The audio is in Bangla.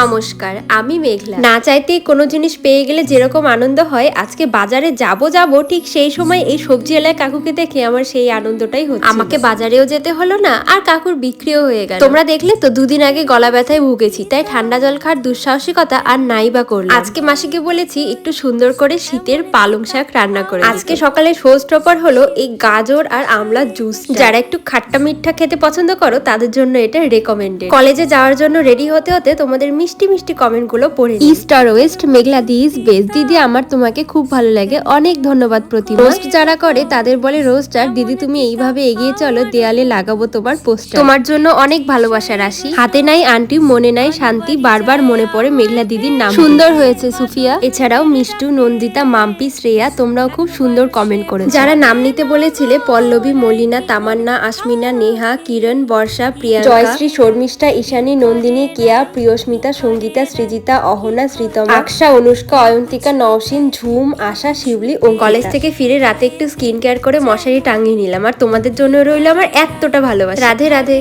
নমস্কার, আমি মেঘলা। না চাইতেই কোনো জিনিস পেয়ে গেলে যেরকম আনন্দ হয়, আজকে বাজারে যাব ঠিক সেই সময় এই সবজিওয়ালার কাকুকে দেখে আমার সেই আনন্দটাই হচ্ছে। আমাকে বাজারেও যেতে হলো না, আর কাকুর বিক্রিও হয়ে গেল। তোমরা দেখলে তো, দুদিন আগে গলা ব্যথায় ভুগেছি, তাই ঠান্ডা জল খাওয়ার দুঃসাহসিকতা আর নাই বা করলাম। আজকে মাসিকে বলেছি একটু সুন্দর করে শীতের পালং শাক রান্না করে। আজকে সকালে শো স্টপার হলো এই গাজর আর আমলার জুস। যারা একটু খাট্টা মিঠা খেতে পছন্দ করো তাদের জন্য এটা রেকমেন্ডেড। কলেজে যাওয়ার জন্য রেডি হতে হতে তোমাদের মিষ্টি মিষ্টি কমেন্ট গুলো পড়ে। ইস্ট আর ওয়েস্ট, মেঘলা দি ইজ বেস্ট। দিদি, আমার তোমাকে খুব ভালো লাগে, অনেক ধন্যবাদ প্রতিমা। রোস্ট যারা করে তাদের বলে রোস্টার। দিদি, তুমি এইভাবে এগিয়ে চলো, দেয়ালে লাগাবো তোমার পোস্টার। তোমার জন্য অনেক ভালোবাসা রাশি। হাতে নাই আন্টি, মনে নাই শান্তি, বারবার মনে পড়ে মেঘলা দিদির নাম। সুন্দর হয়েছে সুফিয়া। এছাড়াও মিষ্টু, নন্দিতা, মাম্পি, শ্রেয়া, তোমরাও খুব সুন্দর কমেন্ট করেছো। যারা নাম নিতে বলেছিলে, পল্লবী, মলিনা, তামান্না, আসমিনা, নেহা, কিরণ, বর্ষা, প্রিয়াঙ্কা, জয়শ্রী, শর্মিষ্ঠা, ঈশানী, নন্দিনী, কেয়া, প্রিয়স্মিতা, সঙ্গীতা, সৃজিতা, অহনা, শ্রীতমা, আকশা, অনুষ্কা, অয়ন্তিকা, নওশিন, ঝুম, আশা, শিউলি ও কলেজ থেকে ফিরে রাতে একটু স্কিন কেয়ার করে মশারি টাঙিয়ে নিলাম। আর তোমাদের জন্য রইল আমার এতটা ভালোবাসা। রাধে রাধে।